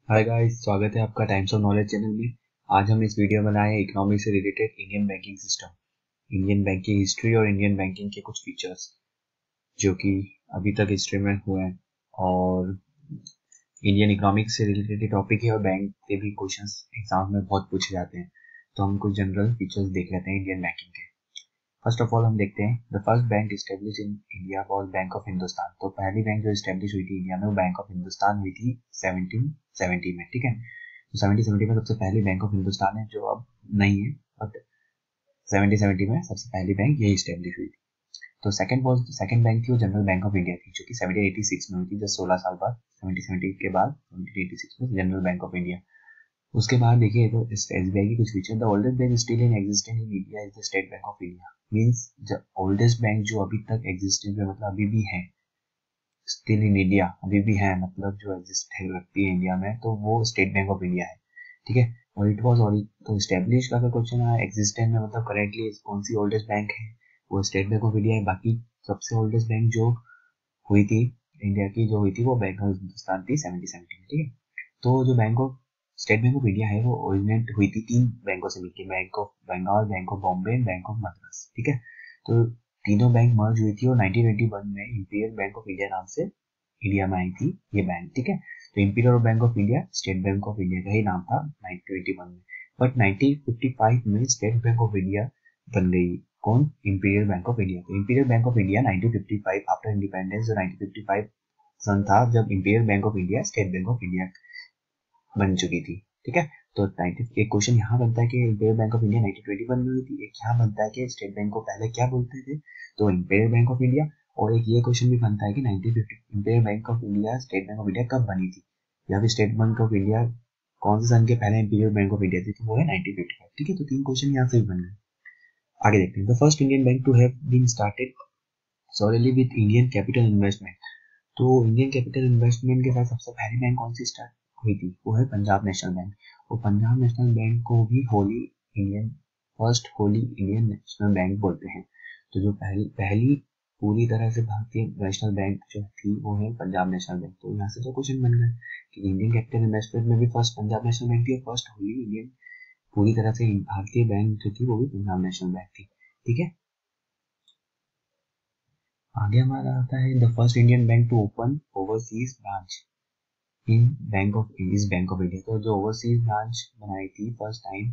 Hi guys, स्वागत है आपका टाइम्स ऑफ नॉलेज चैनल में। आज हम इस वीडियो में लाए हैं इकोनॉमिक से related Indian banking system, Indian bank की हिस्ट्री और इंडियन बैंकिंग के कुछ फीचर्स जो कि अभी तक हिस्ट्री में हुए हैं। और इंडियन इकोनॉमिक्स से रिलेटेड टॉपिक है और बैंक के भी क्वेश्चंस एग्जाम में बहुत पूछे जाते हैं। तो हम कुछ जनरल फीचर्स देख लेते हैं इंडियन बैंकिंग के। फर्स्ट ऑफ ऑल हम देखते हैं the first bank establish in India was bank of Hindustan. तो पहली बैंक जो इस्टेब्लिश हुई थी इंडिया में वो बैंक ऑफ हिंदुस्तान हुई थी 1770 में। ठीक है, तो 1770 में सबसे पहली बैंक ऑफ हिंदुस्तान है, जो अब नहीं है, बट 1770 में सबसे पहली बैंक यही इस्टेब्लिश हुई थी। तो सेकंड बैंक थी वो जनरल बैंक ऑफ इंडिया थी, जो कि 1786 में हुई थी, जस्ट 16 साल बाद 1770 के बाद 1786 में जनरल बैंक ऑफ इंडिया। उसके बाद देखिए तो एसबीआई की कुछ feature. The oldest bank still in existence in India is the state Bank of India. Means the oldest bank जो अभी तक एग्जिस्टेंस में, मतलब अभी भी है, स्टिल इन इंडिया, अभी भी है, मतलब जो एग्जिस्ट रखती है इंडिया में, तो वो स्टेट बैंक ऑफ इंडिया है। ठीक है, और इट वाज और तो स्टैब्लिश का क्वेश्चन आया एग्जिस्टेंस में, मतलब करेंटली कौन सी ओल्डेस्ट बैंक है, वो स्टेट बैंक ऑफ इंडिया है। बाकी सबसे ओल्डेस्ट बैंक जो हुई थी इंडिया की, जो हुई थी वो बैंक ऑफ हिंदुस्तान थी 1770 में। ठीक है, तो जो Bank of State Bank of India है वो ओरिजिनेट हुई थी तीन बैंकों से मिलकर, Bank of Bengal, Bank of Bombay, Bank of Madras. ठीक है, तो तीनों बैंक मर्ज हुई थी और 1921 में इंपीरियल बैंक ऑफ इंडिया नाम से इंडिया में आई थी ये बैंक। ठीक है, तो Imperial Bank of India State Bank of India का ही नाम था 1921 में, बट 1955 में स्टेट बैंक ऑफ इंडिया बन गई। कौन? Imperial Bank of India. तो Imperial Bank of India 1955 after independence, जो 1955 सन था जब Imperial Bank of India State Bank of India बन चुकी थी। ठीक है, तो एक क्वेश्चन यहाँ बनता है कि इंपीरियल बैंक ऑफ इंडिया 1921 में हुई थी, एक यहाँ बनता है कि स्टेट बैंक को पहले क्या बोलते थे, तो इंपीरियल बैंक ऑफ इंडिया। और एक ये क्वेश्चन भी बनता है कि 1950 imperial Bank of India State Bank of India कब बनी थी, या फिर स्टेट बैंक ऑफ इंडिया कौन से सन के पहले इंपीरियल बैंक ऑफ इंडिया थी, तो वो है 1955। ठीक है, तो तीन क्वेश्चन यहाँ से भी बन गए। आगे देखते हैं। The first Indian bank to have been started solely with Indian capital investment. तो इंडियन कैपिटल इन्वेस्टमेंट के साथ सबसे पहली बैंक कौन सी स्टार्ट हुई थी, वो है पंजाब नेशनल बैंक। और पंजाब नेशनल बैंक को भी first Holi Indian national bank बोलते हैं। तो जो पहली पूरी तरह से भारतीय नेशनल बैंक जो थी वो है पंजाब नेशनल बैंक। तो यहाँ से तो क्वेश्चन बन गया कि इंडियन कैपिटल इन्वेस्टमेंट में भी फर्स्ट पंजाब नेशनल बैंक थी और फर्स्ट होली इंडियन पूरी तरह से भारतीय बैंक जो थी वो भी पंजाब नेशनल बैंक थी। ठीक है, आगे हमारा आता है the first Indian bank to open overseas branch in Bank of India. तो जो ओवरसीज ब्रांच बनाई थी फर्स्ट टाइम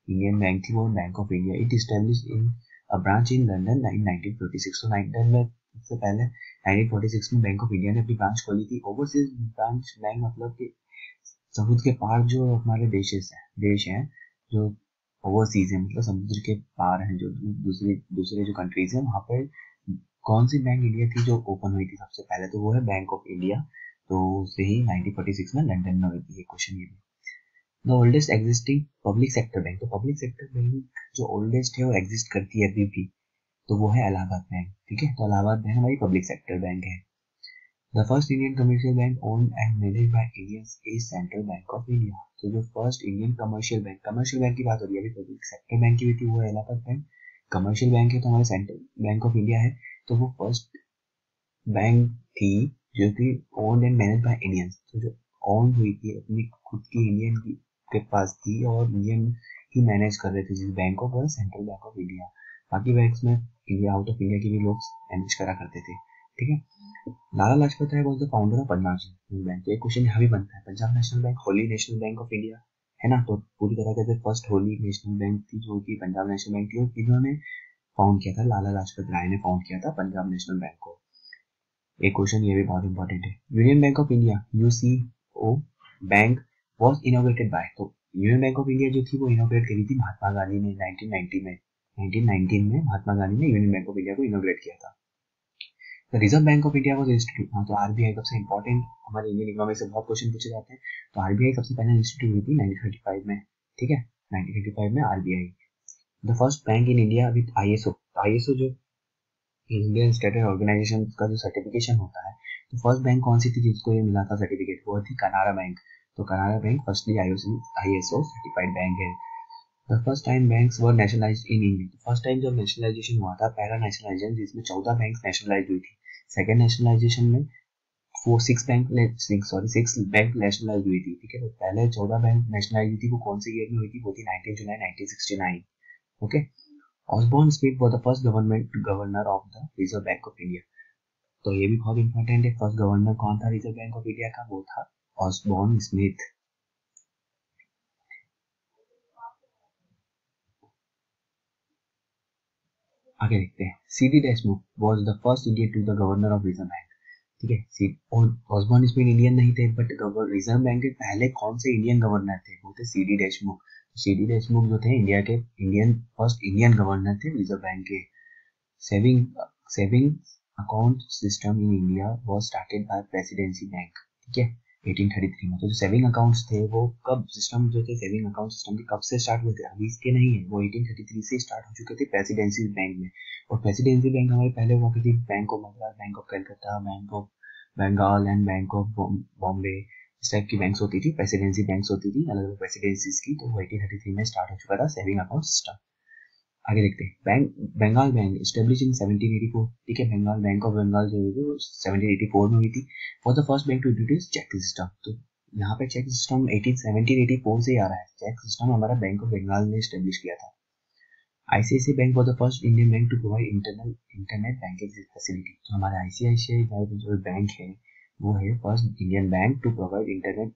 इंडियन बैंक थी वो bank of India. It establish in a branch in London इन 1946। तो लंदन में सबसे पहले 1946 में बैंक ऑफ इंडिया ने अपनी ब्रांच खोली थी। ओवरसीज ब्रांच बैंक मतलब कि समुद्र के पार जो हमारे देश हैं जो ओवरसीज है, मतलब समुद्र के पार हैं, जो दूसरे दूसरे जो कंट्रीज है, वहाँ पर कौन सी बैंक इंडिया थी जो ओपन हुई थी सबसे पहले, तो वो है बैंक ऑफ इंडिया। तो उसे ही 1946 में लंदन में हुई थी। ये क्वेश्चन ये भी। The oldest existing public sector bank. तो पब्लिक सेक्टर बैंक जो ओल्डेस्ट है वो एग्जिस्ट करती है अभी भी, तो वो है इलाहाबाद बैंक। ठीक है, तो इलाहाबाद बैंक हमारी पब्लिक सेक्टर बैंक है। The first Indian commercial bank owned and managed by Indians is central Bank of India. तो जो फर्स्ट इंडियन कमर्शियल बैंक की बात हो रही है, अभी पब्लिक सेक्टर बैंक की भी थी, वो है इलाहाबाद बैंक। कमर्शियल बैंक है तो हमारे सेंट्रल बैंक ऑफ इंडिया है। तो वो फर्स्ट बैंक थी जो कि owned and manage by Indians. तो जो ओन हुई थी अपनी खुद की इंडियन के पास थी और इंडियन ही मैनेज कर रहे थे जिस बैंक को, वो सेंट्रल बैंक ऑफ इंडिया। बाकी बैंक्स में इंडिया आउट ऑफ इंडिया के भी लोग मैनेज करा करते थे। ठीक है, Lala Lajpat Rai was the founder of Punjab National Bank. तो एक क्वेश्चन यहाँ भी बनता है, Punjab National Bank wholly national bank of India है ना, तो पूरी तरह से फर्स्ट होली नेशनल बैंक थी जो कि पंजाब नेशनल बैंक थी, और इन्होंने फाउंड किया था, लाला लाजपत राय ने फाउंड किया था पंजाब नेशनल बैंक को। एक क्वेश्चन ये भी बहुत इंपॉर्टेंट है। Union bank of India UCO bank was inaugurated bye. तो यूनियन बैंक ऑफ इंडिया जो थी वो इनॉग्रेट करी थी महात्मा गांधी ने 1919 में महात्मा गांधी ने यूनियन बैंक ऑफ इंडिया को इनॉग्रेट किया था। Reserve Bank of India was institute. हाँ, तो आरबीआई सबसे इंपॉर्टेंट, हमारे इंडियन इकोनॉमी से बहुत क्वेश्चन पूछे जाते हैं। तो आरबीआई सबसे पहले इंस्टीट्यूट हुई थी 1935 में। ठीक है, 1935 में RBI. The first bank in India with ISO. ISO जो इंडियन स्टैंडर्ड ऑर्गेनाइजेशन का जो सर्टिफिकेशन होता है, तो फर्स्ट बैंक कौन सी थी जिसको ये मिला था सर्टिफिकेट, वो थी कनारा बैंक। तो Canara Bank firstly ISO certified bank है। The first time banks were nationalized in India. First time जब नेशनलाइजेशन हुआ था, पहला नेशनलाइजेशन जिसमें 14 बैंक्स नेशनलाइज हुई थी। सेकेंड नेशनलाइजेशन में सिक्स बैंक नेशनलाइज हुई थी, ठीक है। तो पहले 14 बैंक नेशनलाइज हुई थी, वो कौन से ईयर में हुई थी, वो थी 19 जुलाई 1969, okay. Osborne Smith was the first governor of the Reserve Bank of India. तो ये भी बहुत इंपॉर्टेंट है, फर्स्ट गवर्नर कौन था रिजर्व बैंक ऑफ इंडिया का, वो था ऑसबॉर्न स्मिथ। आगे देखते हैं, CD Deshmukh was the first Indian to the governor of Reserve Bank, ठीक है। और ऑसबॉर्न स्मिथ इंडियन नहीं थे, बट रिजर्व बैंक के पहले कौन से इंडियन गवर्नर थे, वो थे सीडी देशमुख। सीडी देशमुख जो थे इंडिया के फर्स्ट इंडियन गवर्नर थे रिजर्व बैंक के। Saving account system in India was started by presidency bank, ठीक है, 1833 में। तो जो सेविंग अकाउंट्स थे वो कब सिस्टम जो थे सेविंग अकाउंट सिस्टम के कब से स्टार्ट हुए थे, अभी इसके नहीं है, वो 1833 से स्टार्ट हो चुके थे प्रेसिडेंसी बैंक में। और प्रेसिडेंसी बैंक हमारे पहले हुआ करती, Bank of Madras, Bank of Calcutta, Bank of Bengal and Bank of Bombay, इस टाइप की बैंक्स होती थी, प्रेसिडेंसी बैंक्स होती थी अलग अलग प्रेसिडेंसीज की। तो 1833 में स्टार्ट हो चुका था सेविंग अकाउंट सिस्टम। आगे देखते हैं, बंगाल बैंक एस्टेब्लिश इन 1784, ठीक है। बंगाल बैंक ऑफ बंगाल जो है वो 1784 में हुई थी। For the first bank to introduce cheque system, तो यहाँ पे चेक सिस्टम 1784 से ही आ रहा है। चेक सिस्टम हमारा बैंक ऑफ बंगाल ने एस्टेब्लिश किया था। ICICI Bank was the first Indian bank to provide internet banking facility. तो हमारा आईसीआईसीआई जो बैंक है वो है first Indian bank to provide internet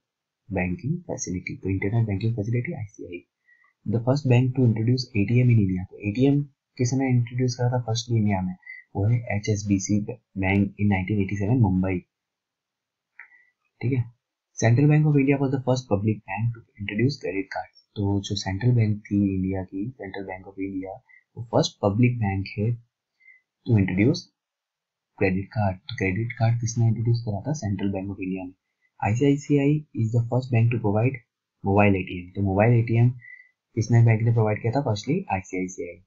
banking facility. तो internet banking facility ICI. The first bank to introduce ATM in India, तो ATM किसने introduce करा था फर्स्ट इंडिया में, वो है एचएसबीसी बैंक इन 1987 मुंबई, ठीक है। Central Bank of India was the first public bank to introduce credit card. तो जो सेंट्रल बैंक थी इंडिया की, सेंट्रल बैंक ऑफ इंडिया, वो फर्स्ट पब्लिक बैंक है टू इंट्रोड्यूस क्रेडिट कार्ड। तो क्रेडिट कार्ड किसने इंट्रोड्यूस करा था, सेंट्रल बैंक ऑफ इंडिया ने। ICICI is the first bank to provide mobile ATM. तो मोबाइल एटीएम किसने बैंक ने प्रोवाइड किया था, फर्स्टली आईसीआईसीआई।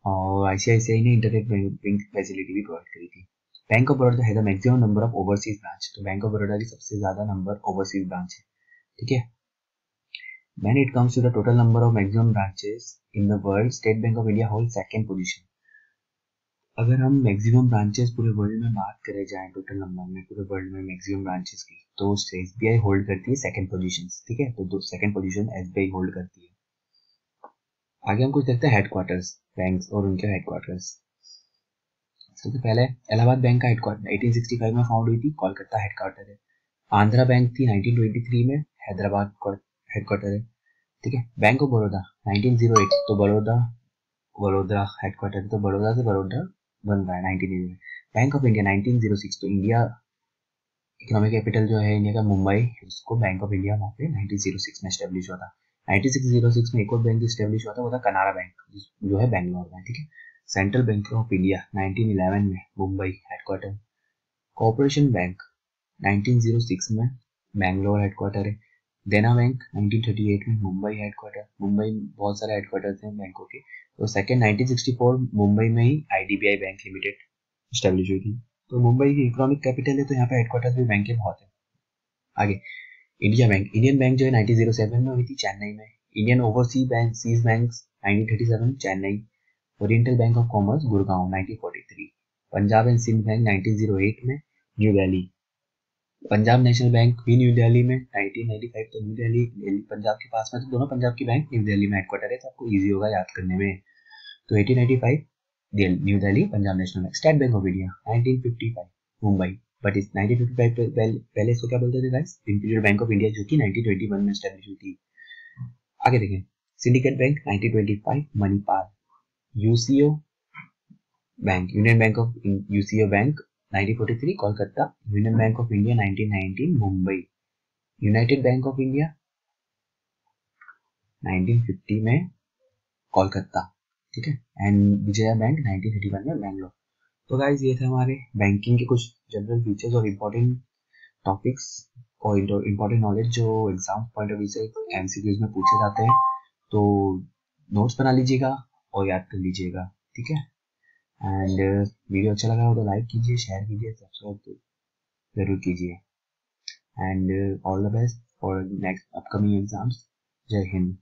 और आईसीआईसीआई ने इंटरनेट बैंकिंग फैसिलिटी भी प्रोवाइड करी थी। बैंक ऑफ बड़ौदा है the maximum number of overseas branch. तो बैंक ऑफ बड़ौदा की सबसे ज्यादा नंबर ओवरसीज ब्रांच है, ठीक है। When it comes to the total number of maximum branches in the world, State Bank of India holds second position. अगर हम maximum branches पूरे वर्ल्ड में बात करें जाए, टोटल नंबर में पूरे वर्ल्ड में मैक्सिमम ब्रांचेस की, तो एसबीआई होल्ड करती है सेकंड पोजीशन, ठीक है। तो सेकंड पोजीशन एसबीआई होल्ड करती है। आगे हम कुछ देखते हैं हेडक्वार्टर्स बैंक्स और उनके हेडक्वार्टर्स। सबसे पहले इलाहाबाद बैंक का हेडक्वार्टर 1865 में फाउंड हुई थी, कोलकाता हेडक्वार्टर है। आंध्रा बैंक थी 1923 में, हैदराबाद हेडक्वार्टर है, ठीक है। बैंक ऑफ बड़ौदा 1908, तो बड़ौदा हेडक्वार्टर, तो बड़ौदा से बड़ौदा बन रहा है 1908 में। बैंक ऑफ इंडिया 1906, तो इंडिया इकोनॉमिक कैपिटल जो है इंडिया का मुंबई, उसको बैंक ऑफ इंडिया वहाँ पे 1906 में एस्टेब्लिश हुआ था। 1906 में एक और बैंक एस्टेब्लिश हुआ था, वो था कनारा बैंक जो है बैंगलोर में, ठीक है। सेंट्रल बैंक ऑफ इंडिया 1911 में मुंबई हेडक्वार्टर। कॉर्पोरेशन बैंक 1906 में बैंगलोर हेडक्वार्टर है। देना बैंक 1938 में मुंबई हेडक्वार्टर। मुंबई बहुत सारे हेडक्वार्टर्स हैं बैंकों के। तो सेकंड 1964 मुंबई में ही आईडीबीआई बैंक लिमिटेड एस्टेब्लिश हुई थी। तो मुंबई की इकोनॉमिक कैपिटल है, तो यहाँ पे हेडक्वार्टर्स भी बैंक के बहुत है। आगे इंडियन बैंक जो है 1907 में हुई थी चेन्नई में। Indian Overseas Bank 1937 Chennai. Oriental Bank of Commerce Gurgaon 1943। Punjab and Sindh Bank 1908 में New Delhi. Punjab National Bank भी न्यू दिल्ली में 1995, तो न्यू दिल्ली पंजाब के पास में, तो दोनों पंजाब की बैंक न्यू दिल्ली में हेडक्वार्टर है, तो आपको इजी होगा याद करने में। तो 1895 new Delhi Punjab National bank. State Bank of India 1955 Mumbai, but इस 1955 पहले इसको क्या बोलते थे guys, imperial Bank of India, जो कि 1921 में एस्टेब्लिश हुई थी। आगे देखें, syndicate bank 1925 Manipal. UCO bank union bank of UCO bank 1943 Kolkata. Union bank of India 1919 Mumbai. United bank of India 1950 में कोलकाता, ठीक है। एंड विजया बैंक 1931 में बैंगलोर। तो गाइज ये थे हमारे बैंकिंग के कुछ जनरल फीचर्स और इम्पोर्टेंट टॉपिक्स और इम्पोर्टेंट नॉलेज जो एग्जाम पॉइंट ऑफ व्यू से एमसीक्यूज में पूछे जाते हैं। तो नोट्स बना लीजिएगा और याद कर लीजिएगा, ठीक है। एंड वीडियो अच्छा लगा हो तो लाइक कीजिए, शेयर कीजिए, सब्सक्राइब जरूर कीजिए। And all the best for next upcoming exams. जय हिंद।